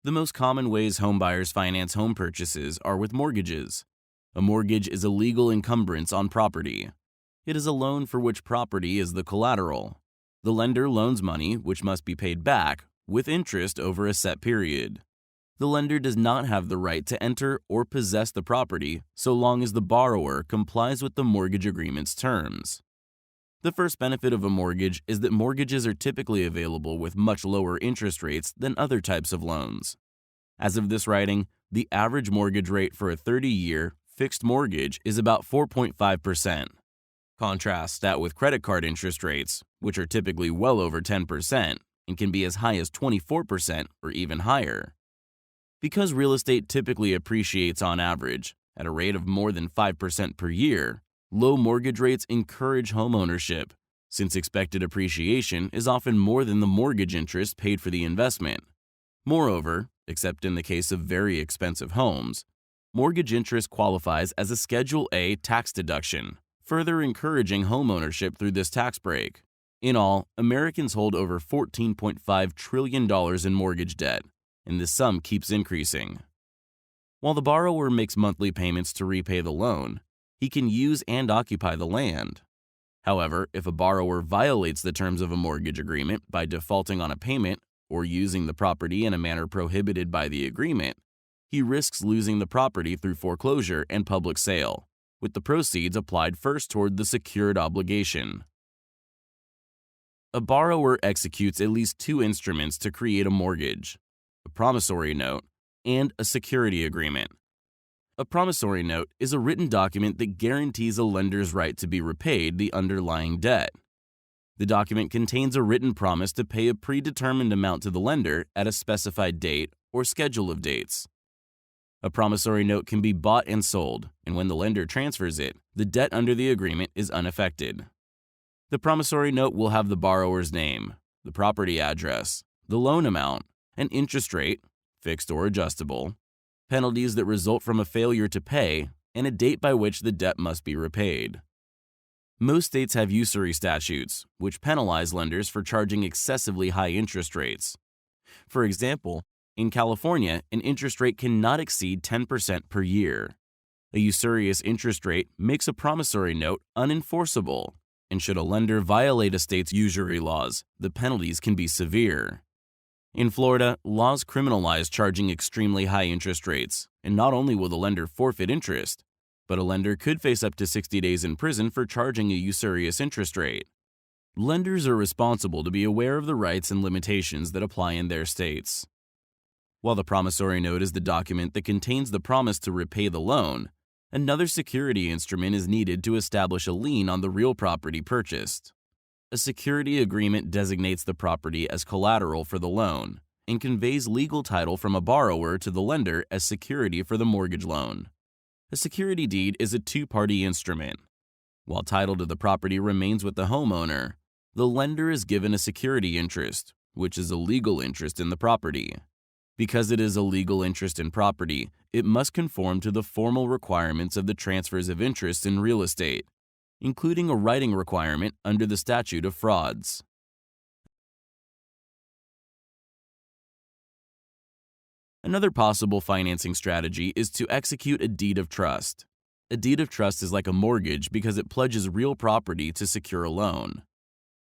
The most common ways homebuyers finance home purchases are with mortgages. A mortgage is a legal encumbrance on property. It is a loan for which property is the collateral. The lender loans money which must be paid back with interest over a set period. The lender does not have the right to enter or possess the property so long as the borrower complies with the mortgage agreement's terms. The first benefit of a mortgage is that mortgages are typically available with much lower interest rates than other types of loans. As of this writing, the average mortgage rate for a 30-year fixed mortgage is about 4.5%. Contrast that with credit card interest rates, which are typically well over 10% and can be as high as 24% or even higher. Because real estate typically appreciates on average at a rate of more than 5% per year, low mortgage rates encourage homeownership, since expected appreciation is often more than the mortgage interest paid for the investment. Moreover, except in the case of very expensive homes, mortgage interest qualifies as a Schedule A tax deduction, further encouraging homeownership through this tax break. In all, Americans hold over $14.5 trillion in mortgage debt, and this sum keeps increasing. While the borrower makes monthly payments to repay the loan, he can use and occupy the land. However, if a borrower violates the terms of a mortgage agreement by defaulting on a payment or using the property in a manner prohibited by the agreement, he risks losing the property through foreclosure and public sale, with the proceeds applied first toward the secured obligation. A borrower executes at least two instruments to create a mortgage: a promissory note and a security agreement. A promissory note is a written document that guarantees a lender's right to be repaid the underlying debt. The document contains a written promise to pay a predetermined amount to the lender at a specified date or schedule of dates. A promissory note can be bought and sold, and when the lender transfers it, the debt under the agreement is unaffected. The promissory note will have the borrower's name, the property address, the loan amount, an interest rate, fixed or adjustable, penalties that result from a failure to pay, and a date by which the debt must be repaid. Most states have usury statutes, which penalize lenders for charging excessively high interest rates. For example, in California, an interest rate cannot exceed 10% per year. A usurious interest rate makes a promissory note unenforceable, and should a lender violate a state's usury laws, the penalties can be severe. In Florida, laws criminalize charging extremely high interest rates, and not only will the lender forfeit interest, but a lender could face up to 60 days in prison for charging a usurious interest rate. Lenders are responsible to be aware of the rights and limitations that apply in their states. While the promissory note is the document that contains the promise to repay the loan, another security instrument is needed to establish a lien on the real property purchased. A security agreement designates the property as collateral for the loan and conveys legal title from a borrower to the lender as security for the mortgage loan. A security deed is a two-party instrument. While title to the property remains with the homeowner, the lender is given a security interest, which is a legal interest in the property. Because it is a legal interest in property, it must conform to the formal requirements of the transfers of interest in real estate, including a writing requirement under the statute of frauds. Another possible financing strategy is to execute a deed of trust. A deed of trust is like a mortgage because it pledges real property to secure a loan.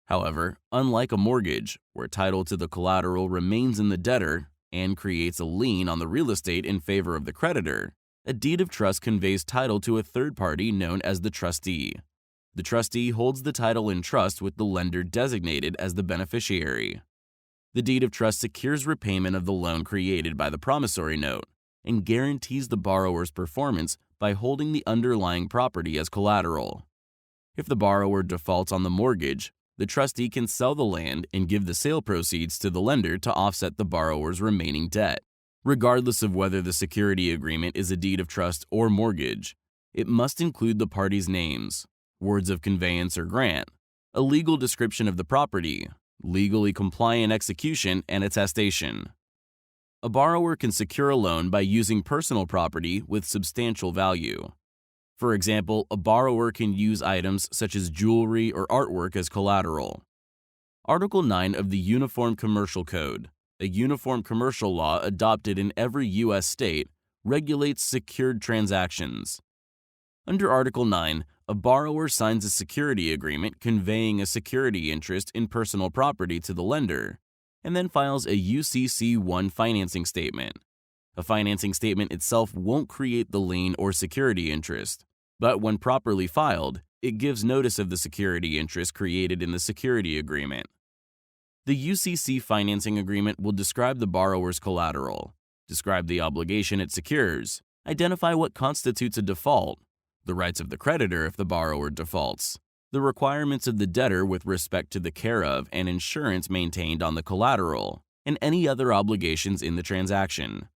However, unlike a mortgage, where title to the collateral remains in the debtor and creates a lien on the real estate in favor of the creditor, a deed of trust conveys title to a third party known as the trustee. The trustee holds the title in trust with the lender designated as the beneficiary. The deed of trust secures repayment of the loan created by the promissory note and guarantees the borrower's performance by holding the underlying property as collateral. If the borrower defaults on the mortgage, the trustee can sell the land and give the sale proceeds to the lender to offset the borrower's remaining debt. Regardless of whether the security agreement is a deed of trust or mortgage, it must include the parties' names, words of conveyance or grant, a legal description of the property, legally compliant execution, and attestation. A borrower can secure a loan by using personal property with substantial value. For example, a borrower can use items such as jewelry or artwork as collateral. Article 9 of the Uniform Commercial Code a uniform commercial law adopted in every U.S. state, regulates secured transactions. Under Article 9, a borrower signs a security agreement conveying a security interest in personal property to the lender, and then files a UCC-1 financing statement. A financing statement itself won't create the lien or security interest, but when properly filed, it gives notice of the security interest created in the security agreement. The UCC financing agreement will describe the borrower's collateral, describe the obligation it secures, identify what constitutes a default, the rights of the creditor if the borrower defaults, the requirements of the debtor with respect to the care of and insurance maintained on the collateral, and any other obligations in the transaction.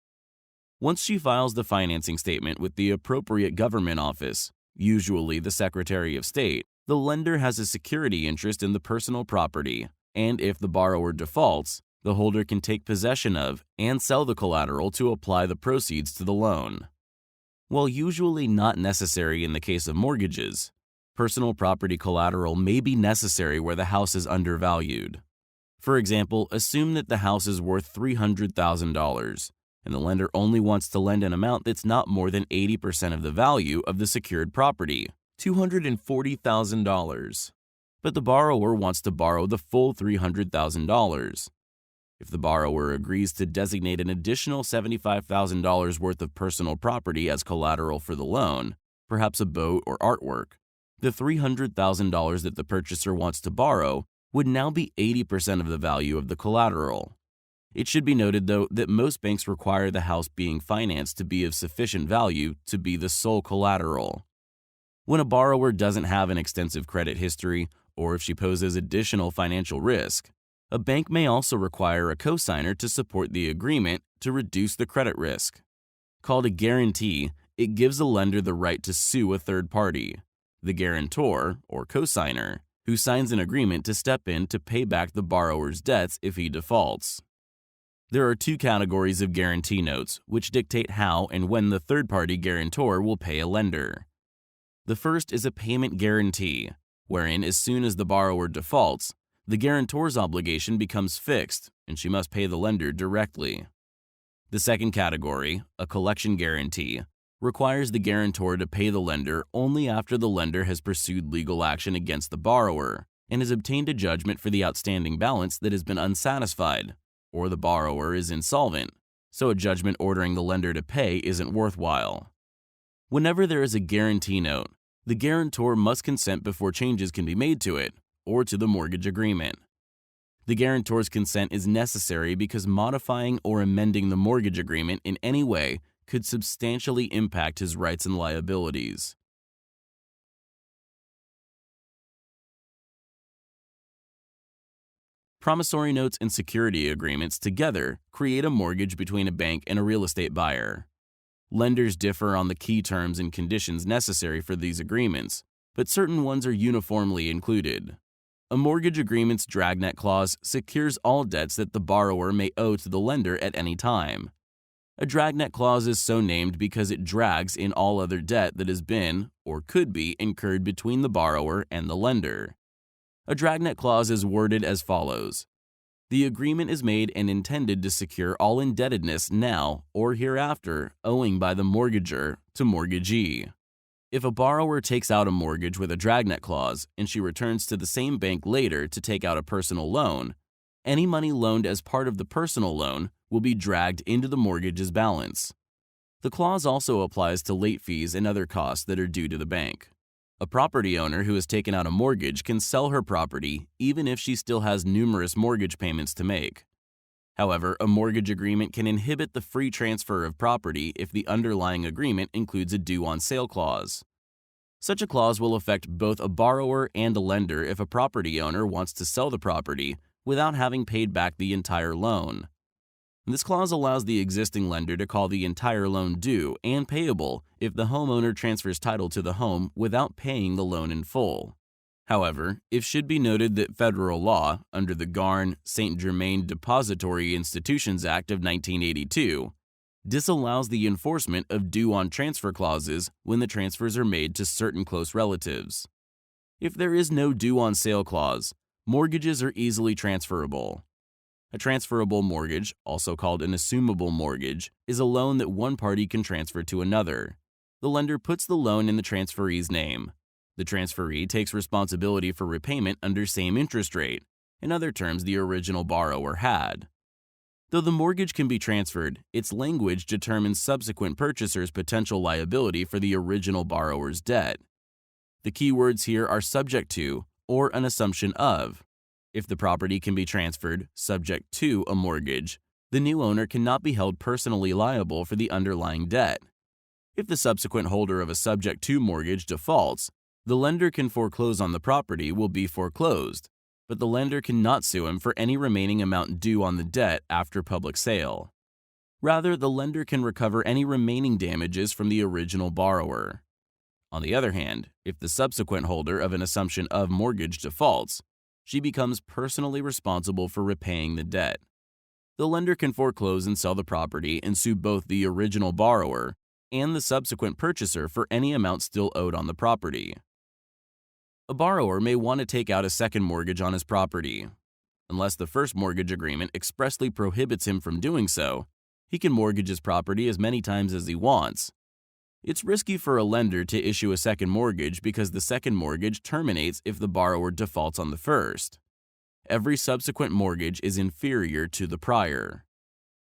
Once she files the financing statement with the appropriate government office, usually the Secretary of State, the lender has a security interest in the personal property, and if the borrower defaults, the holder can take possession of and sell the collateral to apply the proceeds to the loan. While usually not necessary in the case of mortgages, personal property collateral may be necessary where the house is undervalued. For example, assume that the house is worth $300,000, and the lender only wants to lend an amount that's not more than 80% of the value of the secured property, $240,000. But the borrower wants to borrow the full $300,000. If the borrower agrees to designate an additional $75,000 worth of personal property as collateral for the loan, perhaps a boat or artwork, the $300,000 that the purchaser wants to borrow would now be 80% of the value of the collateral. It should be noted, though, that most banks require the house being financed to be of sufficient value to be the sole collateral. When a borrower doesn't have an extensive credit history, or if she poses additional financial risk, a bank may also require a cosigner to support the agreement to reduce the credit risk. Called a guarantee, it gives the lender the right to sue a third party, the guarantor or cosigner, who signs an agreement to step in to pay back the borrower's debts if he defaults. There are two categories of guarantee notes, which dictate how and when the third-party guarantor will pay a lender. The first is a payment guarantee, wherein as soon as the borrower defaults, the guarantor's obligation becomes fixed and she must pay the lender directly. The second category, a collection guarantee, requires the guarantor to pay the lender only after the lender has pursued legal action against the borrower and has obtained a judgment for the outstanding balance that has been unsatisfied, or the borrower is insolvent, so a judgment ordering the lender to pay isn't worthwhile. Whenever there is a guarantee note, the guarantor must consent before changes can be made to it or to the mortgage agreement. The guarantor's consent is necessary because modifying or amending the mortgage agreement in any way could substantially impact his rights and liabilities. Promissory notes and security agreements together create a mortgage between a bank and a real estate buyer. Lenders differ on the key terms and conditions necessary for these agreements, but certain ones are uniformly included. A mortgage agreement's dragnet clause secures all debts that the borrower may owe to the lender at any time. A dragnet clause is so named because it drags in all other debt that has been, or could be, incurred between the borrower and the lender. A dragnet clause is worded as follows: the agreement is made and intended to secure all indebtedness now or hereafter owing by the mortgager to mortgagee. If a borrower takes out a mortgage with a dragnet clause and she returns to the same bank later to take out a personal loan, any money loaned as part of the personal loan will be dragged into the mortgage's balance. The clause also applies to late fees and other costs that are due to the bank. A property owner who has taken out a mortgage can sell her property even if she still has numerous mortgage payments to make. However, a mortgage agreement can inhibit the free transfer of property if the underlying agreement includes a due-on-sale clause. Such a clause will affect both a borrower and a lender if a property owner wants to sell the property without having paid back the entire loan. This clause allows the existing lender to call the entire loan due and payable if the homeowner transfers title to the home without paying the loan in full. However, it should be noted that federal law, under the Garn-St. Germain Depository Institutions Act of 1982, disallows the enforcement of due-on-transfer clauses when the transfers are made to certain close relatives. If there is no due-on-sale clause, mortgages are easily transferable. A transferable mortgage, also called an assumable mortgage, is a loan that one party can transfer to another. The lender puts the loan in the transferee's name. The transferee takes responsibility for repayment under same interest rate, in other terms the original borrower had. Though the mortgage can be transferred, its language determines subsequent purchasers' potential liability for the original borrower's debt. The key words here are subject to or an assumption of. If the property can be transferred subject to a mortgage, the new owner cannot be held personally liable for the underlying debt. If the subsequent holder of a subject to mortgage defaults, the lender can foreclose on the property will be foreclosed, but the lender cannot sue him for any remaining amount due on the debt after public sale. Rather, the lender can recover any remaining damages from the original borrower. On the other hand, if the subsequent holder of an assumption of mortgage defaults, she becomes personally responsible for repaying the debt. The lender can foreclose and sell the property and sue both the original borrower and the subsequent purchaser for any amount still owed on the property. A borrower may want to take out a second mortgage on his property. Unless the first mortgage agreement expressly prohibits him from doing so, he can mortgage his property as many times as he wants. It's risky for a lender to issue a second mortgage because the second mortgage terminates if the borrower defaults on the first. Every subsequent mortgage is inferior to the prior.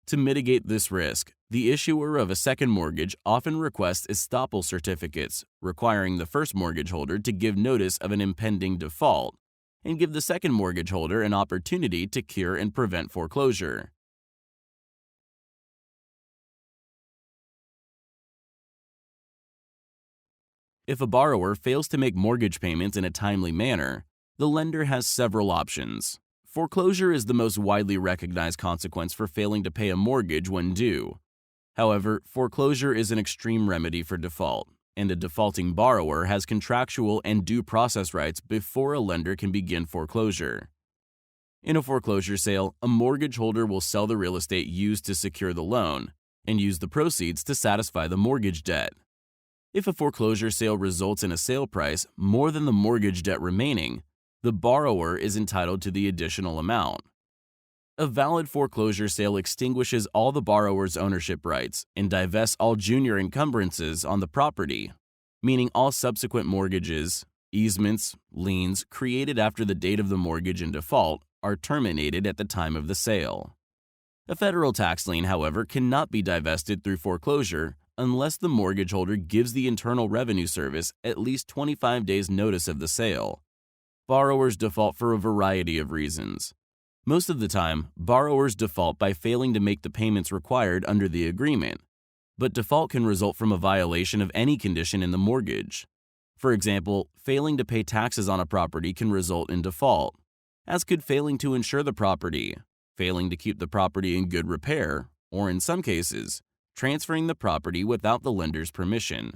To mitigate this risk, the issuer of a second mortgage often requests estoppel certificates, requiring the first mortgage holder to give notice of an impending default and give the second mortgage holder an opportunity to cure and prevent foreclosure. If a borrower fails to make mortgage payments in a timely manner, the lender has several options. Foreclosure is the most widely recognized consequence for failing to pay a mortgage when due. However, foreclosure is an extreme remedy for default, and a defaulting borrower has contractual and due process rights before a lender can begin foreclosure. In a foreclosure sale, a mortgage holder will sell the real estate used to secure the loan and use the proceeds to satisfy the mortgage debt. If a foreclosure sale results in a sale price more than the mortgage debt remaining, the borrower is entitled to the additional amount. A valid foreclosure sale extinguishes all the borrower's ownership rights and divests all junior encumbrances on the property, meaning all subsequent mortgages, easements, liens created after the date of the mortgage in default are terminated at the time of the sale. A federal tax lien, however, cannot be divested through foreclosure unless the mortgage holder gives the Internal Revenue Service at least 25 days' notice of the sale. Borrowers default for a variety of reasons. Most of the time, borrowers default by failing to make the payments required under the agreement, but default can result from a violation of any condition in the mortgage. For example, failing to pay taxes on a property can result in default, as could failing to insure the property, failing to keep the property in good repair, or in some cases, transferring the property without the lender's permission.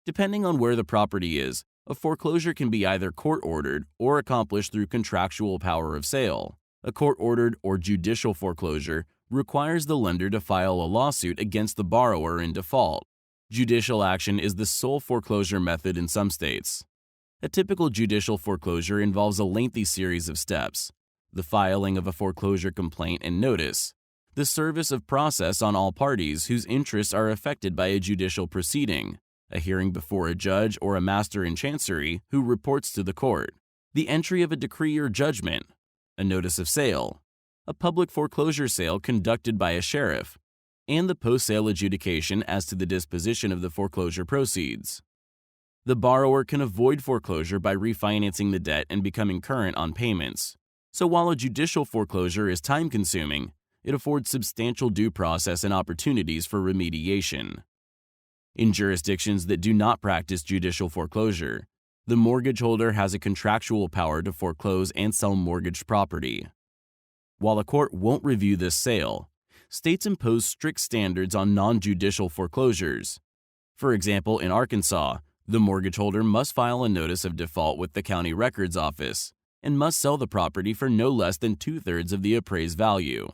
Depending on where the property is, a foreclosure can be either court-ordered or accomplished through contractual power of sale. A court-ordered or judicial foreclosure requires the lender to file a lawsuit against the borrower in default. Judicial action is the sole foreclosure method in some states. A typical judicial foreclosure involves a lengthy series of steps: the filing of a foreclosure complaint and notice, the service of process on all parties whose interests are affected by a judicial proceeding, a hearing before a judge or a master in chancery who reports to the court, the entry of a decree or judgment, a notice of sale, a public foreclosure sale conducted by a sheriff, and the post-sale adjudication as to the disposition of the foreclosure proceeds. The borrower can avoid foreclosure by refinancing the debt and becoming current on payments. So while a judicial foreclosure is time-consuming, it affords substantial due process and opportunities for remediation. In jurisdictions that do not practice judicial foreclosure, the mortgage holder has a contractual power to foreclose and sell mortgaged property. While a court won't review this sale, states impose strict standards on non-judicial foreclosures. For example, in Arkansas, the mortgage holder must file a notice of default with the county records office and must sell the property for no less than 2/3 of the appraised value.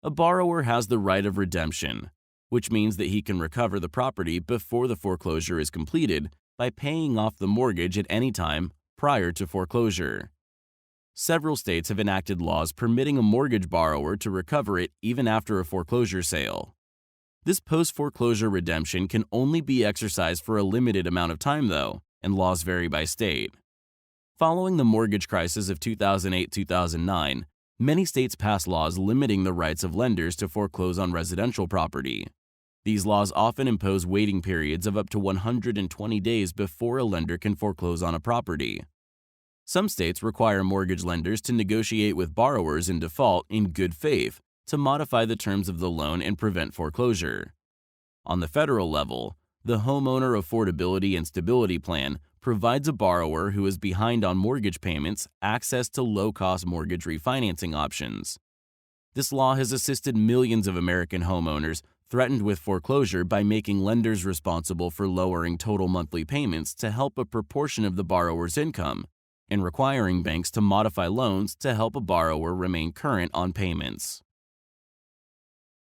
A borrower has the right of redemption, which means that he can recover the property before the foreclosure is completed by paying off the mortgage at any time prior to foreclosure. Several states have enacted laws permitting a mortgage borrower to recover it even after a foreclosure sale. This post-foreclosure redemption can only be exercised for a limited amount of time, though, and laws vary by state. Following the mortgage crisis of 2008-2009, many states passed laws limiting the rights of lenders to foreclose on residential property. These laws often impose waiting periods of up to 120 days before a lender can foreclose on a property. Some states require mortgage lenders to negotiate with borrowers in default in good faith to modify the terms of the loan and prevent foreclosure. On the federal level, the Homeowner Affordability and Stability Plan provides a borrower who is behind on mortgage payments access to low-cost mortgage refinancing options. This law has assisted millions of American homeowners threatened with foreclosure by making lenders responsible for lowering total monthly payments to help a proportion of the borrower's income, and requiring banks to modify loans to help a borrower remain current on payments.